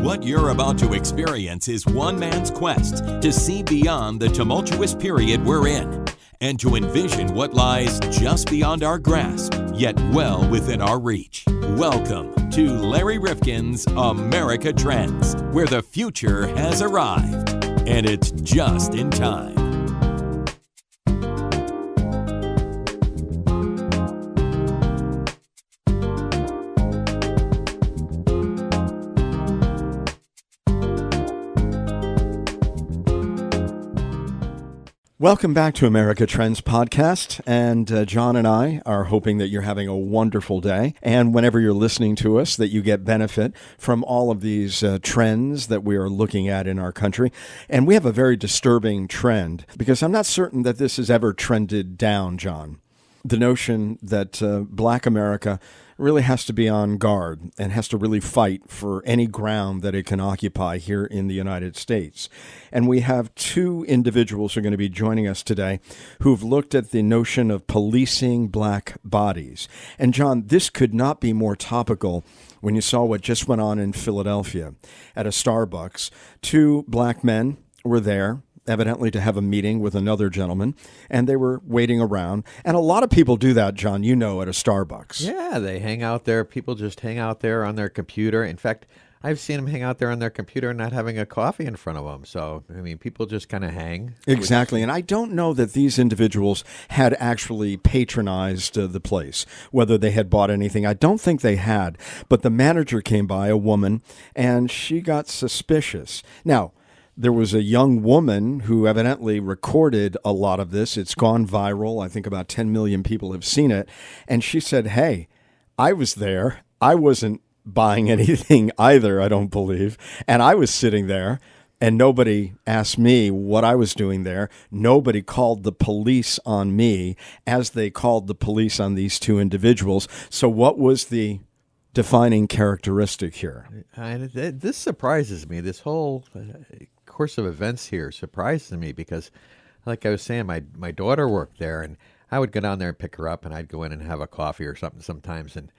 What you're about to experience is one man's quest to see beyond the tumultuous period we're in and to envision what lies just beyond our grasp, yet well within our reach. Welcome to Larry Rifkin's America Trends, where the future has arrived, and it's just in time. Welcome back to America Trends Podcast, and John and I are hoping that you're having a wonderful day, and whenever you're listening to us, that you get benefit from all of these trends that we are looking at in our country. And we have a very disturbing trend, because I'm not certain that this has ever trended down, John. The notion that Black America really has to be on guard and has to really fight for any ground that it can occupy here in the United States. And we have two individuals who are going to be joining us today who've looked at the notion of policing Black bodies. And John, this could not be more topical when you saw what just went on in Philadelphia at a Starbucks. Two Black men were there, evidently to have a meeting with another gentleman, and they were waiting around. And a lot of people do that, John, you know, at a Starbucks. Yeah, they hang out there. People just hang out there on their computer. In fact, I've seen them hang out there on their computer not having a coffee in front of them. So, I mean, people just kind of hang. Exactly. And I don't know that these individuals had actually patronized the place, whether they had bought anything. I don't think they had. But the manager came by, a woman, and she got suspicious. Now, there was a young woman who evidently recorded a lot of this. It's gone viral. I think about 10 million people have seen it. And she said, hey, I was there. I wasn't buying anything either, I don't believe. And I was sitting there, and nobody asked me what I was doing there. Nobody called the police on me as they called the police on these two individuals. So what was the defining characteristic here? This surprises me. This whole course of events here surprises me because, like I was saying, my daughter worked there, and I would go down there and pick her up, and I'd go in and have a coffee or something sometimes, and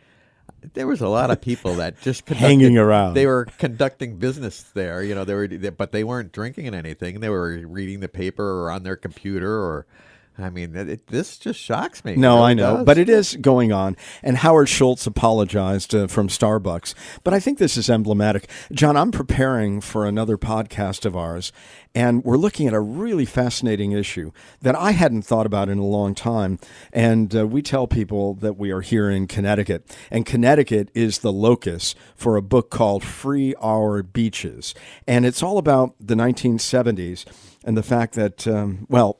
there was a lot of people that just hanging around. They were conducting business there, you know. But they weren't drinking anything. They were reading the paper or on their computer or. I mean, this just shocks me. No, really I know, does. but it is going on. And Howard Schultz apologized from Starbucks. But I think this is emblematic. John, I'm preparing for another podcast of ours, and we're looking at a really fascinating issue that I hadn't thought about in a long time. And we tell people that we are here in Connecticut, and Connecticut is the locus for a book called Free Our Beaches. And it's all about the 1970s. And the fact that,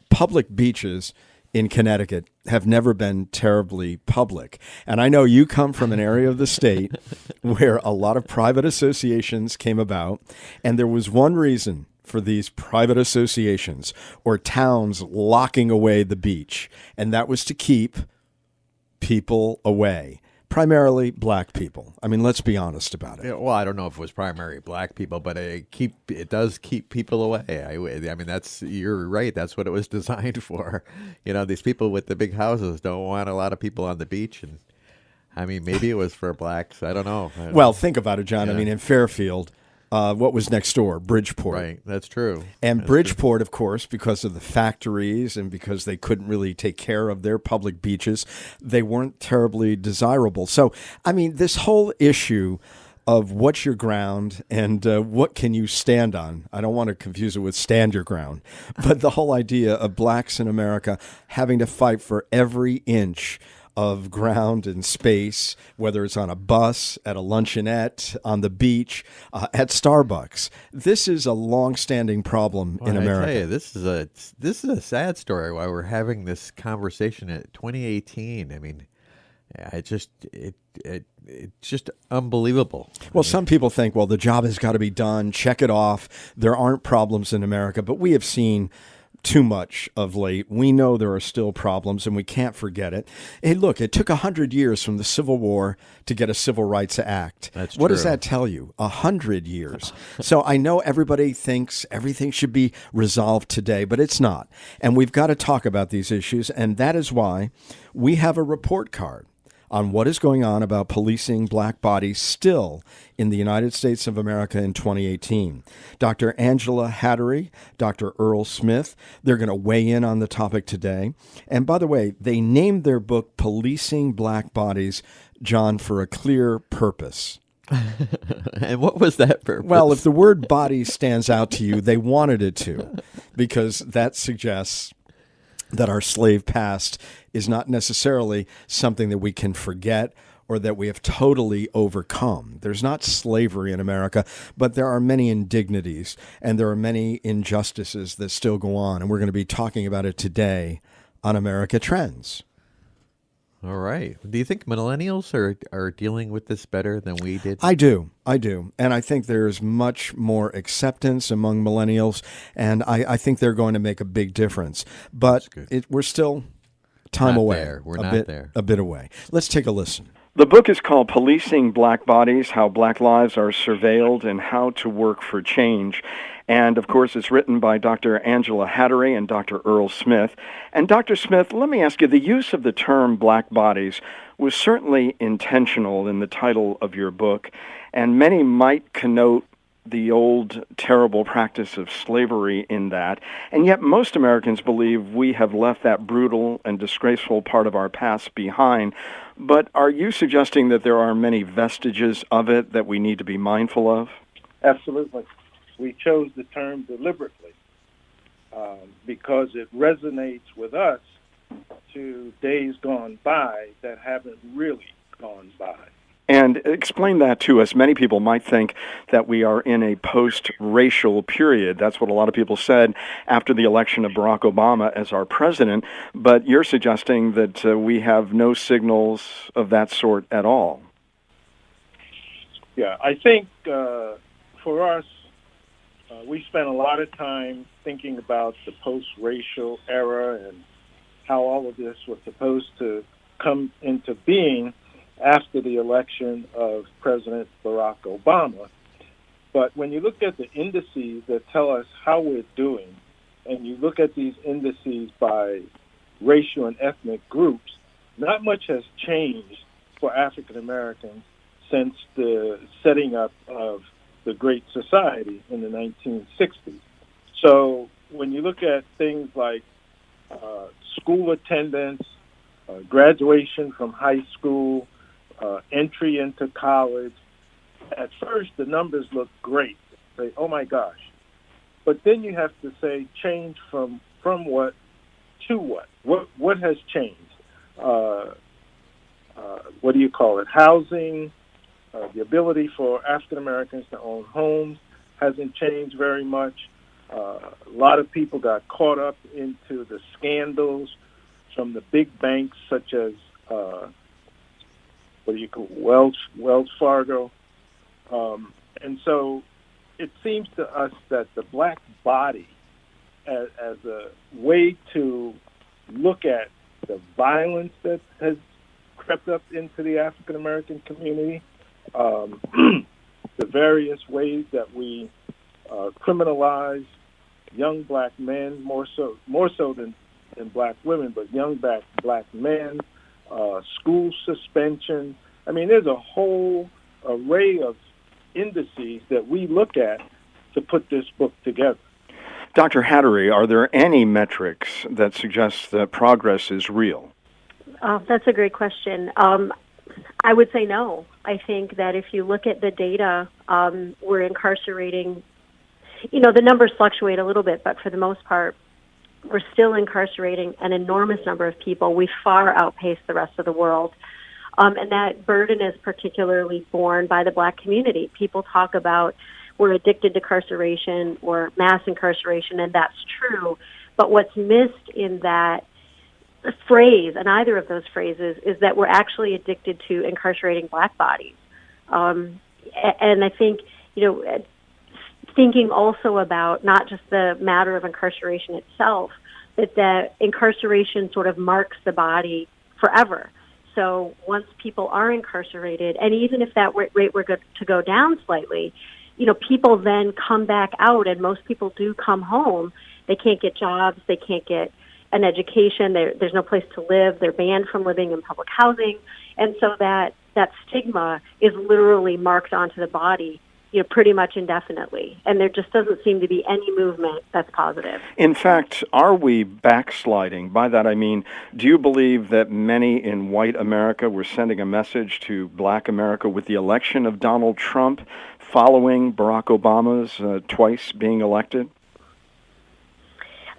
public beaches in Connecticut have never been terribly public. And I know you come from an area of the state where a lot of private associations came about. And there was one reason for these private associations or towns locking away the beach. And that was to keep people away. Primarily Black people. I mean, let's be honest about it. Yeah, well, I don't know if it was primarily Black people, but it does keep people away. I mean, you're right. That's what it was designed for. You know, these people with the big houses don't want a lot of people on the beach, and I mean, maybe it was for Blacks. I don't know. Well, think about it, John. Yeah. I mean, in Fairfield, what was next door? Bridgeport. Right, that's true. And that's Bridgeport, of course, because of the factories and because they couldn't really take care of their public beaches, they weren't terribly desirable. So, I mean, this whole issue of what's your ground and what can you stand on. I don't want to confuse it with stand your ground, but the whole idea of Blacks in America having to fight for every inch of ground and space, whether it's on a bus, at a luncheonette, on the beach, at Starbucks. This is a long-standing problem in America. I tell you, this is a sad story why we're having this conversation at 2018. I mean, it's just unbelievable. Well, some people think, well, the job has got to be done. Check it off. There aren't problems in America, but we have seen too much of late. We know there are still problems, and we can't forget it. Hey, look, it took 100 years from the Civil War to get a Civil Rights Act. That's what true. does that tell you? 100 years. So I know everybody thinks everything should be resolved today, but it's not. And we've got to talk about these issues, and that is why we have a report card on what is going on about policing black bodies still in the United States of America in 2018. Dr. Angela Hattery, Dr. Earl Smith, they're going to weigh in on the topic today. And by the way, they named their book Policing Black Bodies, John, for a clear purpose. And what was that purpose? Well, if the word body stands out to you, they wanted it to, because that suggests that our slave past is not necessarily something that we can forget or that we have totally overcome. There's not slavery in America, but there are many indignities and there are many injustices that still go on. And we're going to be talking about it today on America Trends. All right. Do you think millennials are dealing with this better than we did? I do. And I think there's much more acceptance among millennials, and I think they're going to make a big difference. But we're still time away. There. We're not there. A bit away. Let's take a listen. The book is called Policing Black Bodies, How Black Lives Are Surveilled and How to Work for Change. And, of course, it's written by Dr. Angela Hattery and Dr. Earl Smith. And, Dr. Smith, let me ask you, the use of the term black bodies was certainly intentional in the title of your book, and many might connote the old terrible practice of slavery in that, and yet most Americans believe we have left that brutal and disgraceful part of our past behind. But are you suggesting that there are many vestiges of it that we need to be mindful of? Absolutely. We chose the term deliberately because it resonates with us to days gone by that haven't really gone by. And explain that to us. Many people might think that we are in a post-racial period. That's what a lot of people said after the election of Barack Obama as our president. But you're suggesting that we have no signals of that sort at all. Yeah, I think for us, we spent a lot of time thinking about the post-racial era and how all of this was supposed to come into being after the election of President Barack Obama. But when you look at the indices that tell us how we're doing, and you look at these indices by racial and ethnic groups, not much has changed for African Americans since the setting up of the Great Society in the 1960s. So when you look at things like school attendance, graduation from high school, entry into college, at first the numbers look great. Say, oh my gosh. But then you have to say change from what to what? What has changed? What do you call it? Housing, the ability for African Americans to own homes hasn't changed very much. A lot of people got caught up into the scandals from the big banks such as Wells Fargo. And so it seems to us that the black body as a way to look at the violence that has crept up into the African American community, the various ways that we criminalize young black men, more so than black women, but young black men, school suspension. I mean, there's a whole array of indices that we look at to put this book together. Dr. Hattery, are there any metrics that suggest that progress is real? That's a great question. I would say no. I think that if you look at the data, we're incarcerating, the numbers fluctuate a little bit, but for the most part, we're still incarcerating an enormous number of people. We far outpace the rest of the world. And that burden is particularly borne by the black community. People talk about we're addicted to incarceration or mass incarceration, and that's true. But what's missed in that phrase, and either of those phrases, is that we're actually addicted to incarcerating black bodies. And I think, thinking also about not just the matter of incarceration itself, that incarceration sort of marks the body forever. So once people are incarcerated, and even if that rate were to go down slightly, people then come back out, and most people do come home. They can't get jobs, they can't get an education. There's no place to live. They're banned from living in public housing. And so that stigma is literally marked onto the body, pretty much indefinitely. And there just doesn't seem to be any movement that's positive. In fact, are we backsliding? By that I mean, do you believe that many in white America were sending a message to black America with the election of Donald Trump following Barack Obama's twice being elected?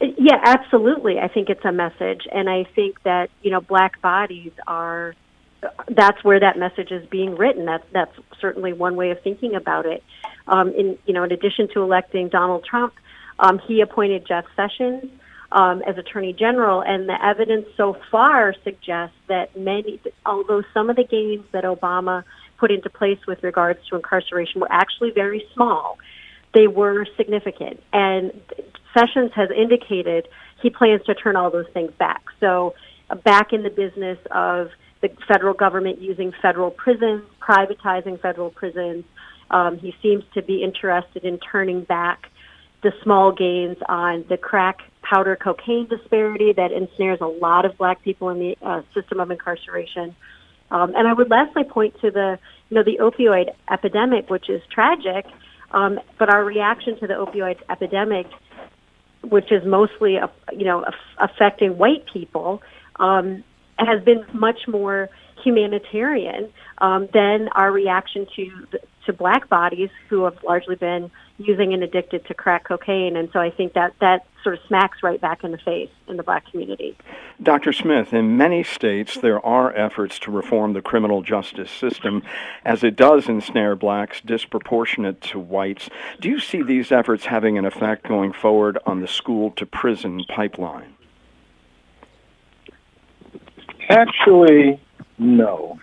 Yeah, absolutely. I think it's a message. And I think that, black bodies that's where that message is being written. That's certainly one way of thinking about it. In addition to electing Donald Trump, he appointed Jeff Sessions as Attorney General, and the evidence so far suggests that although some of the gains that Obama put into place with regards to incarceration were actually very small, they were significant. And Sessions has indicated he plans to turn all those things back. So back in the business of the federal government using federal prisons, privatizing federal prisons. He seems to be interested in turning back the small gains on the crack powder cocaine disparity that ensnares a lot of black people in the system of incarceration. And I would lastly point to the opioid epidemic, which is tragic, but our reaction to the opioid epidemic, which is mostly affecting white people, has been much more humanitarian than our reaction to black bodies who have largely been using and addicted to crack cocaine. And so I think that sort of smacks right back in the face in the black community. Dr. Smith, in many states there are efforts to reform the criminal justice system as it does ensnare blacks disproportionate to whites. Do you see these efforts having an effect going forward on the school-to-prison pipeline? Actually, no.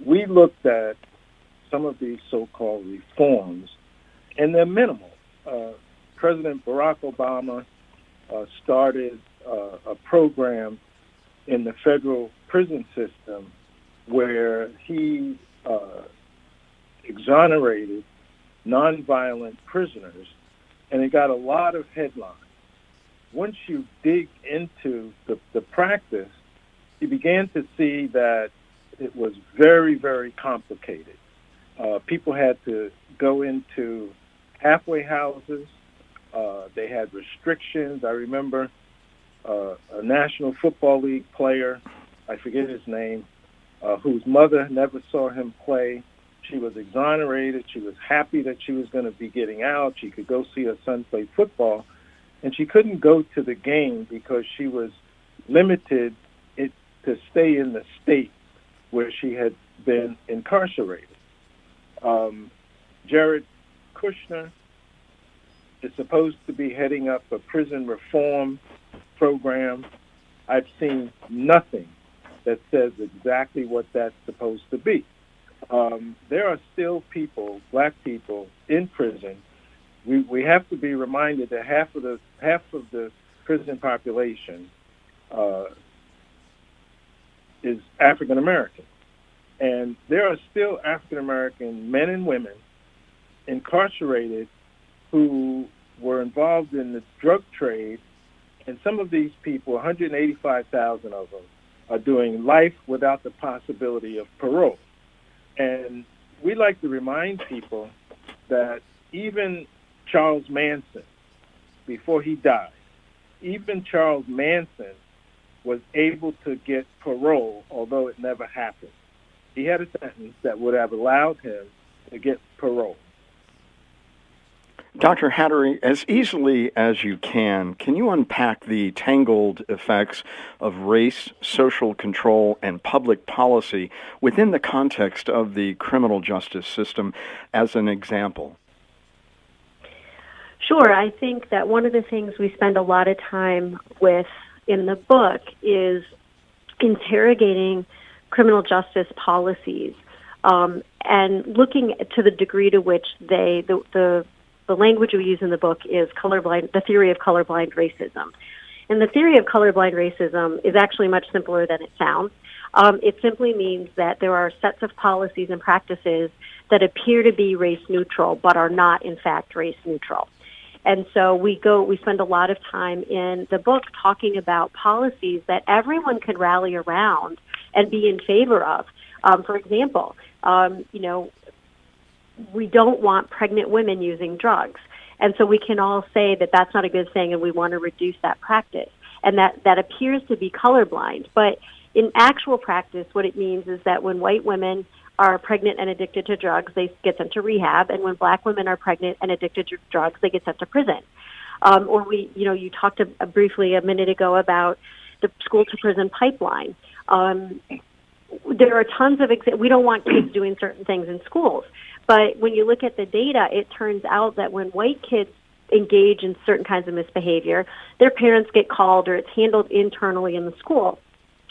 We looked at some of these so-called reforms, and they're minimal. President Barack Obama started a program in the federal prison system where he exonerated nonviolent prisoners, and it got a lot of headlines. Once you dig into the practice, you began to see that it was very, very complicated. People had to go into halfway houses. They had restrictions. I remember a National Football League player, I forget his name, whose mother never saw him play. She was exonerated. She was happy that she was going to be getting out. She could go see her son play football. And she couldn't go to the game because she was limited to stay in the state where she had been incarcerated. Jared Kushner is supposed to be heading up a prison reform program. I've seen nothing that says exactly what that's supposed to be. There are still people, black people, in prison. We have to be reminded that half of the prison population is African American, and there are still African American men and women incarcerated who were involved in the drug trade, and some of these people, 185,000 of them, are doing life without the possibility of parole. And we like to remind people that even Charles Manson, before he died, even Charles Manson was able to get parole, although it never happened. He had a sentence that would have allowed him to get parole. Dr. Hattery, as easily as you can you unpack the tangled effects of race, social control, and public policy within the context of the criminal justice system as an example? Sure. I think that one of the things we spend a lot of time with in the book is interrogating criminal justice policies and looking to the degree to which the language we use in the book is the theory of colorblind racism. And the theory of colorblind racism is actually much simpler than it sounds. It simply means that there are sets of policies and practices that appear to be race neutral but are not, in fact, race neutral. And so we spend a lot of time in the book talking about policies that everyone could rally around and be in favor of. For example, we don't want pregnant women using drugs. And so we can all say that that's not a good thing and we want to reduce that practice. And that appears to be colorblind. But in actual practice, what it means is that when white women are pregnant and addicted to drugs, they get sent to rehab. And when black women are pregnant and addicted to drugs, they get sent to prison. You talked briefly a minute ago about the school to prison pipeline. There are tons of we don't want kids doing certain things in schools. But when you look at the data, it turns out that when white kids engage in certain kinds of misbehavior, their parents get called or it's handled internally in the school.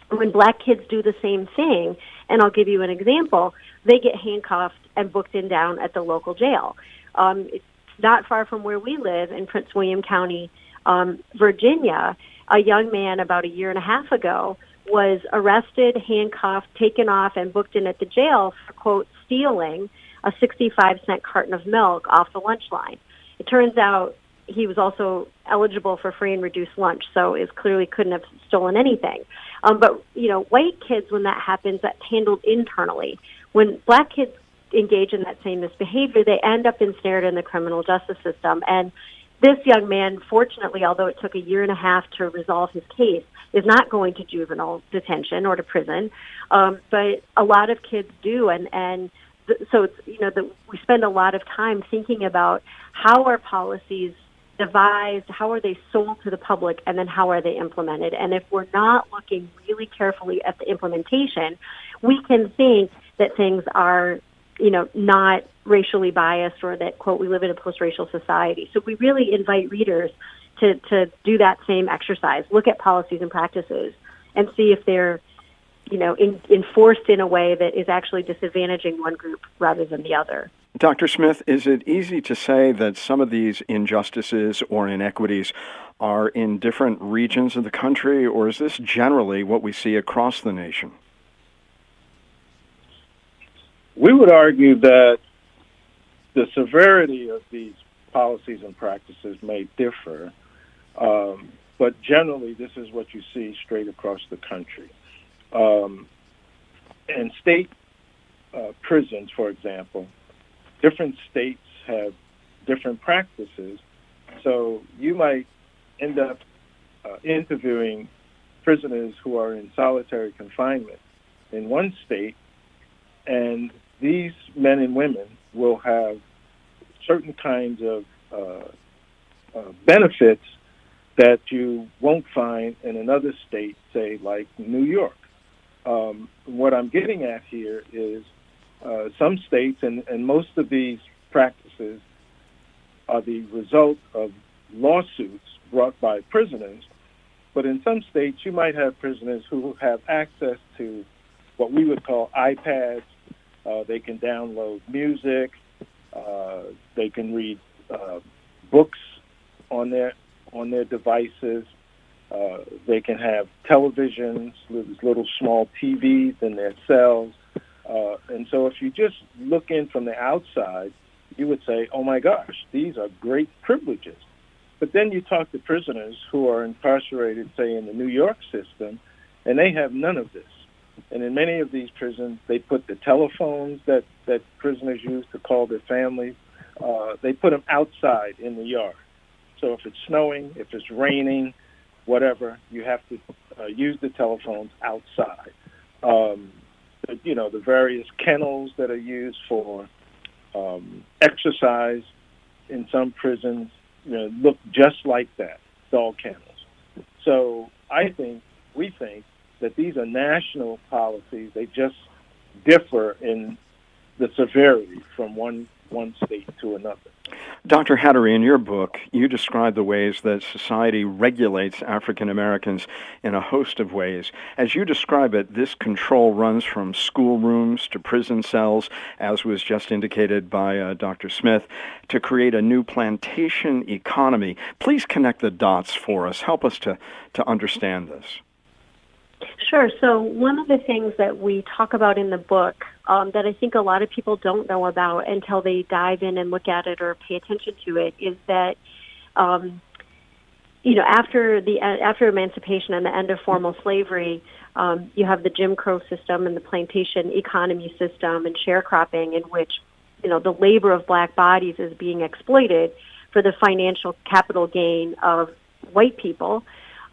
When black kids do the same thing, and I'll give you an example, they get handcuffed and booked in down at the local jail. It's not far from where we live in Prince William County, Virginia. A young man about a year and a half ago was arrested, handcuffed, taken off, and booked in at the jail for, quote, stealing a 65-cent carton of milk off the lunch line. It turns out he was also eligible for free and reduced lunch, so it clearly couldn't have stolen anything. But white kids, when that happens, that's handled internally. When black kids engage in that same misbehavior, they end up ensnared in the criminal justice system. And this young man, fortunately, although it took a year and a half to resolve his case, is not going to juvenile detention or to prison. But a lot of kids do, so it's, we spend a lot of time thinking about how are policies devised, how are they sold to the public, and then how are they implemented. And if we're not looking really carefully at the implementation, we can think that things are, not racially biased or that, quote, we live in a post-racial society. So we really invite readers to do that same exercise, look at policies and practices, and see if they're enforced in a way that is actually disadvantaging one group rather than the other. Dr. Smith, is it easy to say that some of these injustices or inequities are in different regions of the country, or is this generally what we see across the nation? We would argue that the severity of these policies and practices may differ, but generally this is what you see straight across the country. And state prisons, for example, different states have different practices. So you might end up interviewing prisoners who are in solitary confinement in one state, and these men and women will have certain kinds of benefits that you won't find in another state, say like New York. What I'm getting at here is some states, and most of these practices are the result of lawsuits brought by prisoners, but in some states you might have prisoners who have access to what we would call iPads. They can download music, they can read books on their devices. They can have televisions, little small TVs in their cells. And so if you just look in from the outside, you would say, oh my gosh, these are great privileges. But then you talk to prisoners who are incarcerated, say, in the New York system, and they have none of this. And in many of these prisons, they put the telephones that prisoners use to call their families, they put them outside in the yard. So if it's snowing, if it's raining, whatever, you have to use the telephones outside. The various kennels that are used for exercise in some prisons look just like that, dog kennels. So we think that these are national policies. They just differ in the severity from one state to another. Dr. Hattery, in your book, you describe the ways that society regulates African Americans in a host of ways. As you describe it, this control runs from schoolrooms to prison cells, as was just indicated by Dr. Smith, to create a new plantation economy. Please connect the dots for us. Help us to understand this. Sure. So one of the things that we talk about in the book that I think a lot of people don't know about until they dive in and look at it or pay attention to it is that After emancipation and the end of formal slavery, you have the Jim Crow system and the plantation economy system and sharecropping, in which the labor of black bodies is being exploited for the financial capital gain of white people.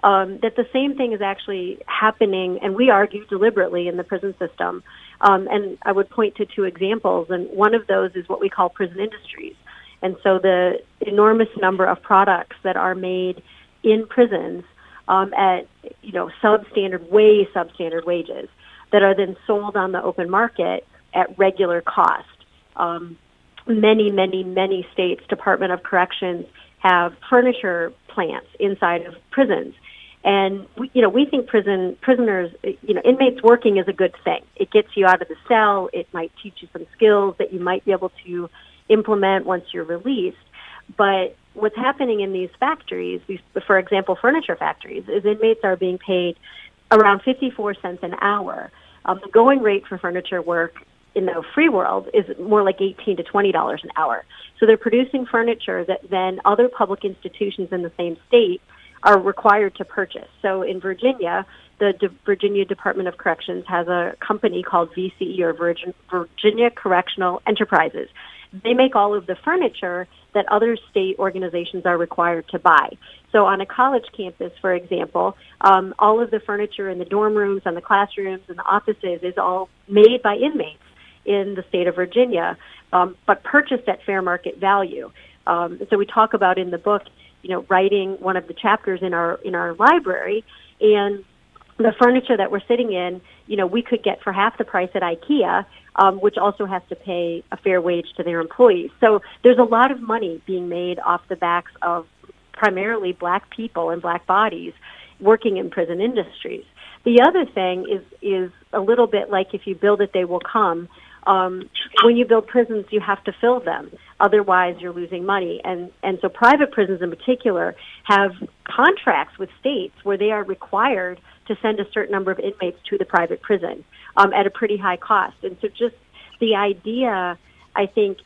That the same thing is actually happening, and we argue deliberately, in the prison system. And I would point to two examples, and one of those is what we call prison industries. And so the enormous number of products that are made in prisons at substandard wages that are then sold on the open market at regular cost. Many states' Department of Corrections have furniture plants inside of prisons. And we think prisoners, inmates working is a good thing. It gets you out of the cell. It might teach you some skills that you might be able to implement once you're released. But what's happening in these factories, for example, furniture factories, is inmates are being paid around 54 cents an hour. The going rate for furniture work in the free world is more like $18 to $20 an hour. So they're producing furniture that then other public institutions in the same state are required to purchase. So in Virginia, the Virginia Department of Corrections has a company called VCE, or Virginia Correctional Enterprises. They make all of the furniture that other state organizations are required to buy. So on a college campus, for example, all of the furniture in the dorm rooms and the classrooms and the offices is all made by inmates in the state of Virginia, but purchased at fair market value. So we talk about in the book, writing one of the chapters in our library, and the furniture that we're sitting in, we could get for half the price at IKEA, which also has to pay a fair wage to their employees. So there's a lot of money being made off the backs of primarily black people and black bodies working in prison industries. The other thing is a little bit like if you build it, they will come. When you build prisons, you have to fill them. Otherwise, you're losing money. And so private prisons in particular have contracts with states where they are required to send a certain number of inmates to the private prison at a pretty high cost. And so just the idea, I think,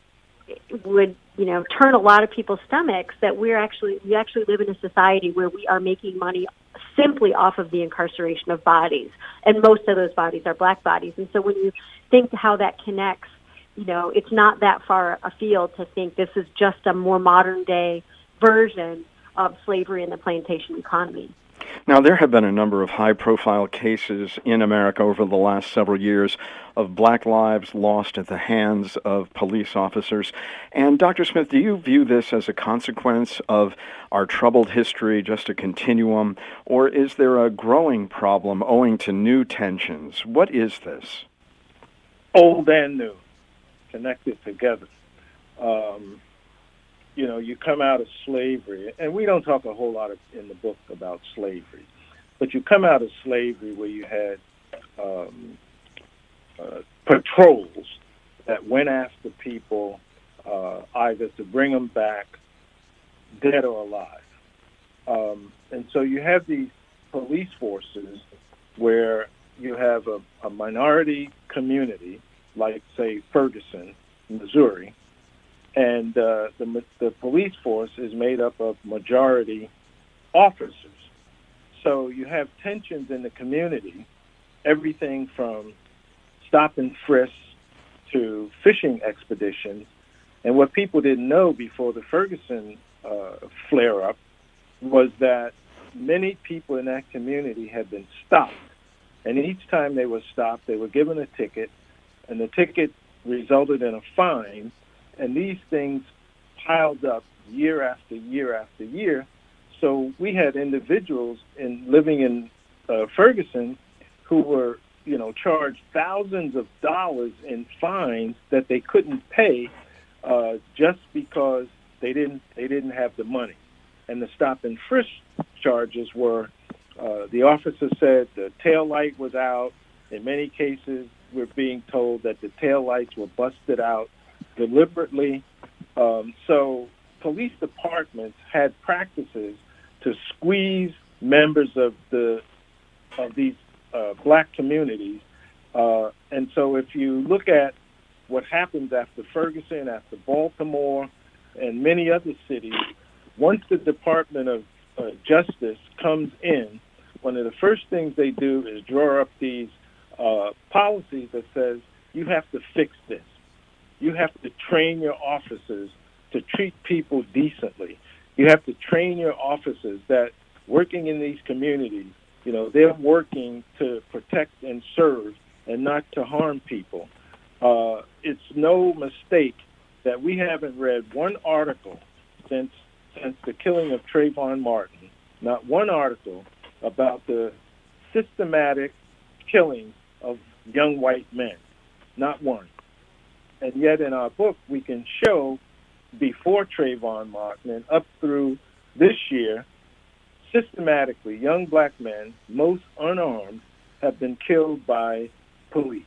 would turn a lot of people's stomachs that we actually live in a society where we are making money simply off of the incarceration of bodies, and most of those bodies are black bodies. And so when you think how that connects, it's not that far afield to think this is just a more modern day version of slavery in the plantation economy. Now, there have been a number of high-profile cases in America over the last several years of black lives lost at the hands of police officers. And Dr. Smith, do you view this as a consequence of our troubled history, just a continuum, or is there a growing problem owing to new tensions? What is this? Old and new, connected together. You come out of slavery, and we don't talk a whole lot in the book about slavery, but you come out of slavery where you had patrols that went after people either to bring them back dead or alive. And so you have these police forces where you have a minority community, like, say, Ferguson, Missouri, and the police force is made up of majority officers. So you have tensions in the community, everything from stop and frisk to fishing expeditions. And what people didn't know before the Ferguson flare-up was that many people in that community had been stopped. And each time they were stopped, they were given a ticket, and the ticket resulted in a fine. And these things piled up year after year after year. So we had individuals living in Ferguson who were, charged thousands of dollars in fines that they couldn't pay just because they didn't have the money. And the stop and frisk charges were, the officer said the tail light was out. In many cases, we're being told that the tail lights were busted out deliberately. So police departments had practices to squeeze members of these black communities. And so if you look at what happens after Ferguson, after Baltimore, and many other cities, once the Department of Justice comes in, one of the first things they do is draw up these policies that says you have to fix this. You have to train your officers to treat people decently. You have to train your officers that working in these communities, they're working to protect and serve and not to harm people. It's no mistake that we haven't read one article since the killing of Trayvon Martin, not one article about the systematic killing of young white men, not one. And yet in our book, we can show before Trayvon Martin and up through this year, systematically, young black men, most unarmed, have been killed by police.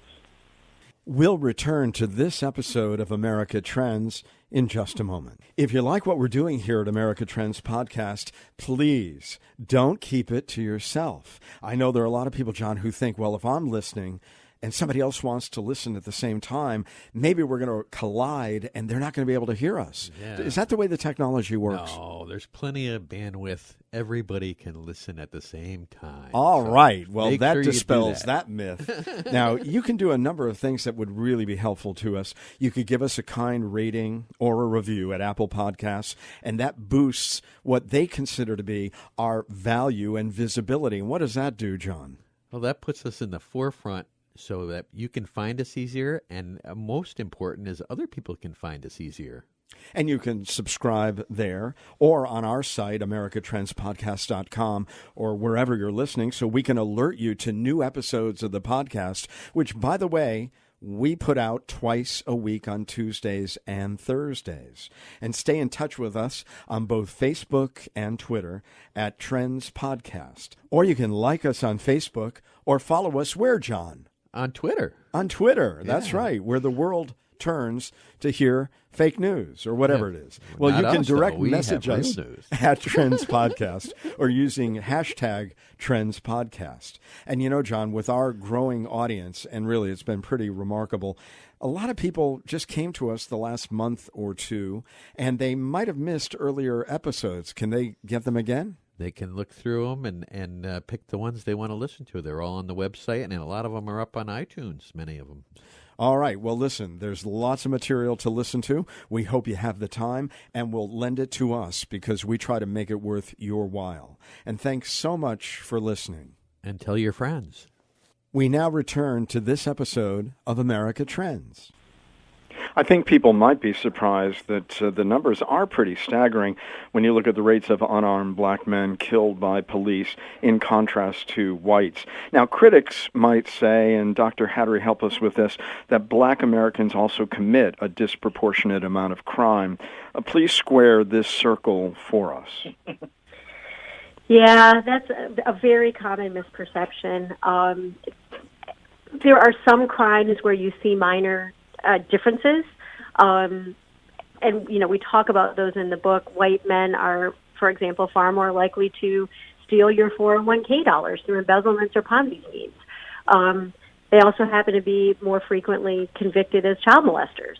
We'll return to this episode of America Trends in just a moment. If you like what we're doing here at America Trends Podcast, please don't keep it to yourself. I know there are a lot of people, John, who think, well, if I'm listening and somebody else wants to listen at the same time, maybe we're going to collide and they're not going to be able to hear us. Yeah. Is that the way the technology works? No, there's plenty of bandwidth. Everybody can listen at the same time. All right. Well, that sure dispels that myth. Now, you can do a number of things that would really be helpful to us. You could give us a kind rating or a review at Apple Podcasts, and that boosts what they consider to be our value and visibility. And what does that do, John? Well, that puts us in the forefront so that you can find us easier, and most important is other people can find us easier. And you can subscribe there or on our site, americatrendspodcast.com, or wherever you're listening, so we can alert you to new episodes of the podcast, which, by the way, we put out twice a week on Tuesdays and Thursdays. And stay in touch with us on both Facebook and Twitter at Trends Podcast. Or you can like us on Facebook or follow us where, John? On Twitter. On Twitter, that's right, where the world turns to hear fake news or whatever it is. Well, Not you can us, direct though. We message have real us news. at Trends Podcast or using hashtag Trends Podcast. And John, with our growing audience, and really it's been pretty remarkable, a lot of people just came to us the last month or two, and they might have missed earlier episodes. Can they get them again? They can look through them and pick the ones they want to listen to. They're all on the website, and a lot of them are up on iTunes, many of them. All right. Well, listen, there's lots of material to listen to. We hope you have the time, and we'll lend it to us because we try to make it worth your while. And thanks so much for listening. And tell your friends. We now return to this episode of America Trends. I think people might be surprised that the numbers are pretty staggering when you look at the rates of unarmed black men killed by police in contrast to whites. Now, critics might say, and Dr. Hattery help us with this, that black Americans also commit a disproportionate amount of crime. Please square this circle for us. Yeah, that's a very common misperception. There are some crimes where you see minor differences. And, we talk about those in the book. White men are, for example, far more likely to steal your 401k dollars through embezzlements or Ponzi schemes. They also happen to be more frequently convicted as child molesters.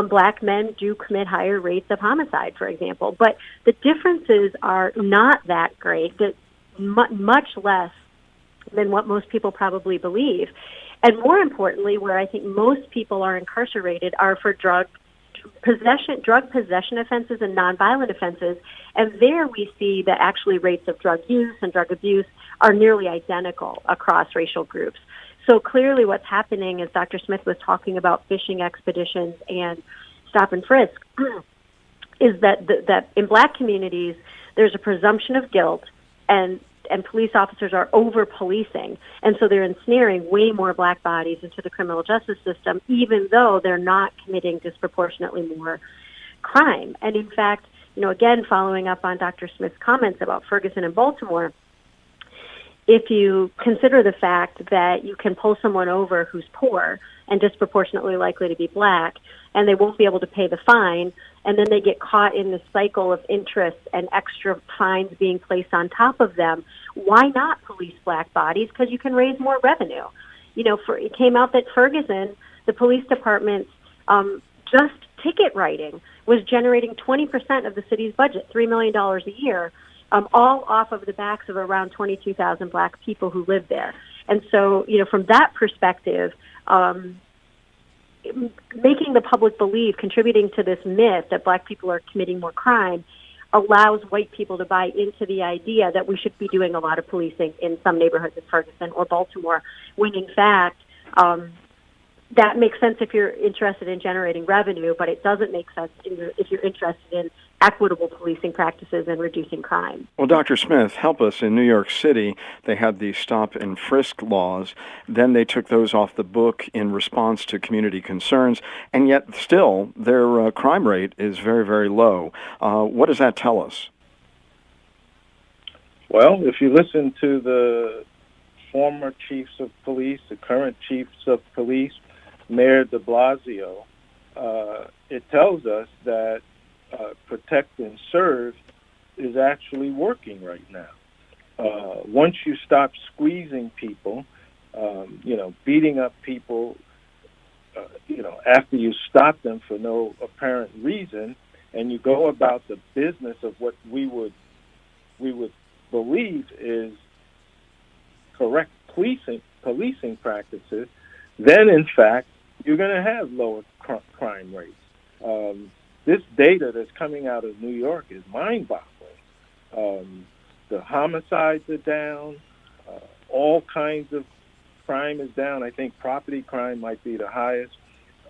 Black men do commit higher rates of homicide, for example. But the differences are not that great, much less than what most people probably believe. And more importantly, where I think most people are incarcerated are for drug possession offenses and nonviolent offenses. And there we see that actually rates of drug use and drug abuse are nearly identical across racial groups. So clearly what's happening, as Dr. Smith was talking about fishing expeditions and stop and frisk, is that in black communities, there's a presumption of guilt, and police officers are over-policing, and so they're ensnaring way more black bodies into the criminal justice system, even though they're not committing disproportionately more crime. And in fact, again, following up on Dr. Smith's comments about Ferguson and Baltimore, if you consider the fact that you can pull someone over who's poor and disproportionately likely to be black, and they won't be able to pay the fine, and then they get caught in this cycle of interest and extra fines being placed on top of them, why not police black bodies? Because you can raise more revenue. It came out that Ferguson, the police department, just ticket writing was generating 20% of the city's budget, $3 million a year, all off of the backs of around 22,000 Black people who live there. And so, from that perspective, making the public believe, contributing to this myth that Black people are committing more crime, allows white people to buy into the idea that we should be doing a lot of policing in some neighborhoods in Ferguson or Baltimore, when in fact, that makes sense if you're interested in generating revenue, but it doesn't make sense if you're interested in equitable policing practices and reducing crime. Well, Dr. Smith, help us. In New York City, they had the stop and frisk laws. Then they took those off the book in response to community concerns, and yet still their crime rate is very, very low. What does that tell us? Well, if you listen to the former chiefs of police, the current chiefs of police, Mayor de Blasio, it tells us that protect and serve is actually working right now. Once you stop squeezing people, beating up people, after you stop them for no apparent reason, and you go about the business of what we would believe is correct policing practices, then in fact you're going to have lower crime rates. This data that's coming out of New York is mind-boggling. The homicides are down. All kinds of crime is down. I think property crime might be the highest.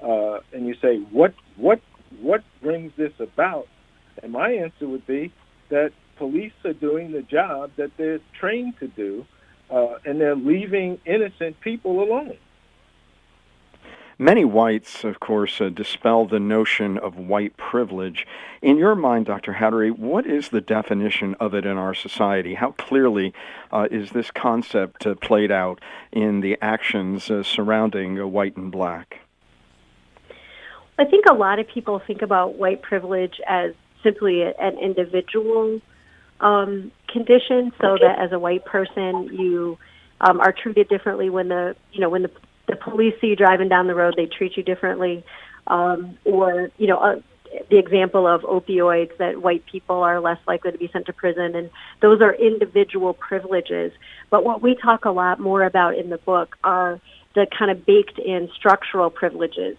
And you say, what brings this about? And my answer would be that police are doing the job that they're trained to do, and they're leaving innocent people alone. Many whites, of course, dispel the notion of white privilege. In your mind, Dr. Hattery, what is the definition of it in our society? How clearly is this concept played out in the actions surrounding white and black? I think a lot of people think about white privilege as simply an individual condition, so that as a white person you are treated differently when the police see you driving down the road, they treat you differently, or the example of opioids, that white people are less likely to be sent to prison, and those are individual privileges. But what we talk a lot more about in the book are the kind of baked-in structural privileges.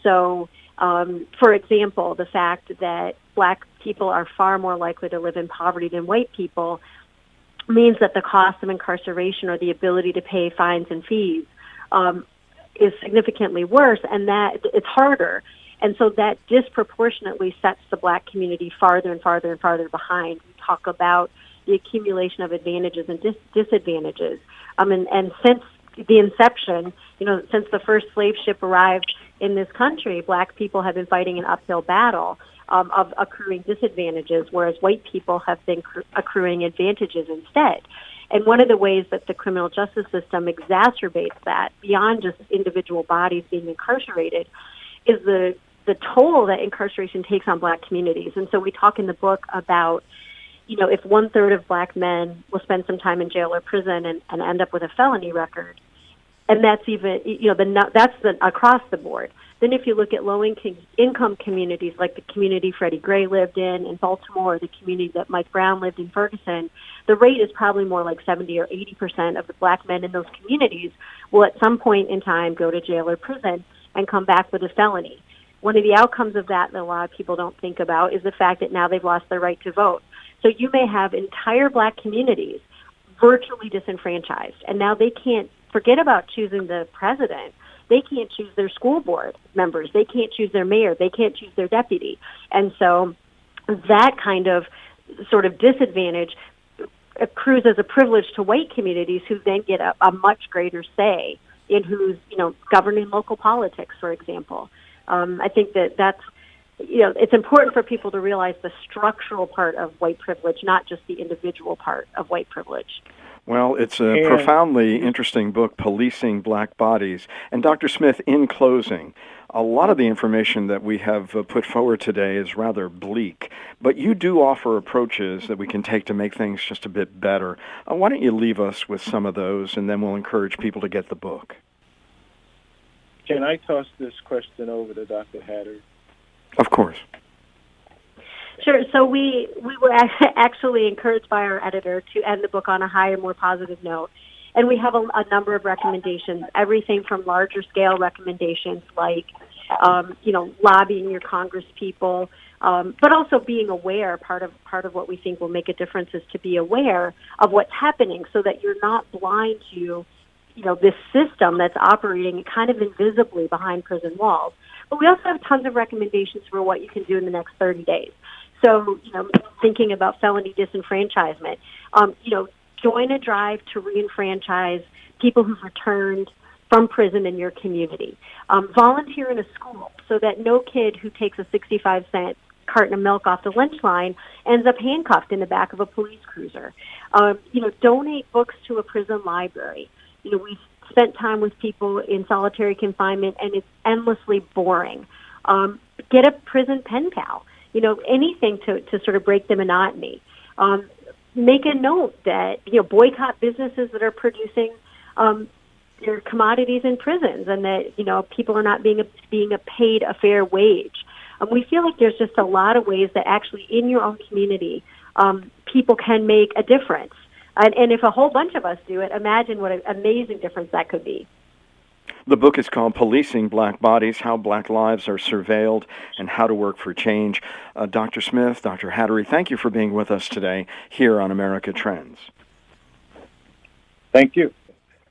So, for example, the fact that Black people are far more likely to live in poverty than white people means that the cost of incarceration or the ability to pay fines and fees is significantly worse, and that it's harder. And so that disproportionately sets the Black community farther and farther and farther behind. We talk about the accumulation of advantages and disadvantages. And since the inception, since the first slave ship arrived in this country, Black people have been fighting an uphill battle of accruing disadvantages, whereas white people have been accruing advantages instead. And one of the ways that the criminal justice system exacerbates that, beyond just individual bodies being incarcerated, is the toll that incarceration takes on Black communities. And so we talk in the book about, if 1/3 of Black men will spend some time in jail or prison and end up with a felony record, and that's even, that's across the board. Then if you look at low-income communities like the community Freddie Gray lived in Baltimore, or the community that Mike Brown lived in Ferguson, the rate is probably more like 70 or 80% of the Black men in those communities will at some point in time go to jail or prison and come back with a felony. One of the outcomes of that a lot of people don't think about is the fact that now they've lost their right to vote. So you may have entire Black communities virtually disenfranchised, and now they can't forget about choosing the president. They can't choose their school board members. They can't choose their mayor. They can't choose their deputy. And so that kind of sort of disadvantage accrues as a privilege to white communities, who then get a much greater say in who's, governing local politics, for example. I think that's, it's important for people to realize the structural part of white privilege, not just the individual part of white privilege. Well, it's a profoundly interesting book, Policing Black Bodies. And Dr. Smith, in closing, a lot of the information that we have put forward today is rather bleak, but you do offer approaches that we can take to make things just a bit better. Why don't you leave us with some of those, and then we'll encourage people to get the book. Can I toss this question over to Dr. Hattery? Of course. Sure. So we were actually encouraged by our editor to end the book on a higher, more positive note. And we have a number of recommendations, everything from larger scale recommendations like, lobbying your Congress people, but also being aware. Part of what we think will make a difference is to be aware of what's happening so that you're not blind to, this system that's operating kind of invisibly behind prison walls. But we also have tons of recommendations for what you can do in the next 30 days. So, thinking about felony disenfranchisement, join a drive to reenfranchise people who've returned from prison in your community. Volunteer in a school so that no kid who takes a 65-cent carton of milk off the lunch line ends up handcuffed in the back of a police cruiser. Donate books to a prison library. We've spent time with people in solitary confinement, and it's endlessly boring. Get a prison pen pal. Anything to sort of break the monotony. Make a note that, boycott businesses that are producing their commodities in prisons, and that, people are not being paid a fair wage. We feel like there's just a lot of ways that actually in your own community, people can make a difference. And if a whole bunch of us do it, imagine what an amazing difference that could be. The book is called Policing Black Bodies, How Black Lives Are Surveilled and How to Work for Change. Dr. Smith, Dr. Hattery, thank you for being with us today here on America Trends. Thank you.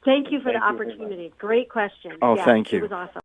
Thank you for the opportunity. Great question. Oh, thank you. It was awesome.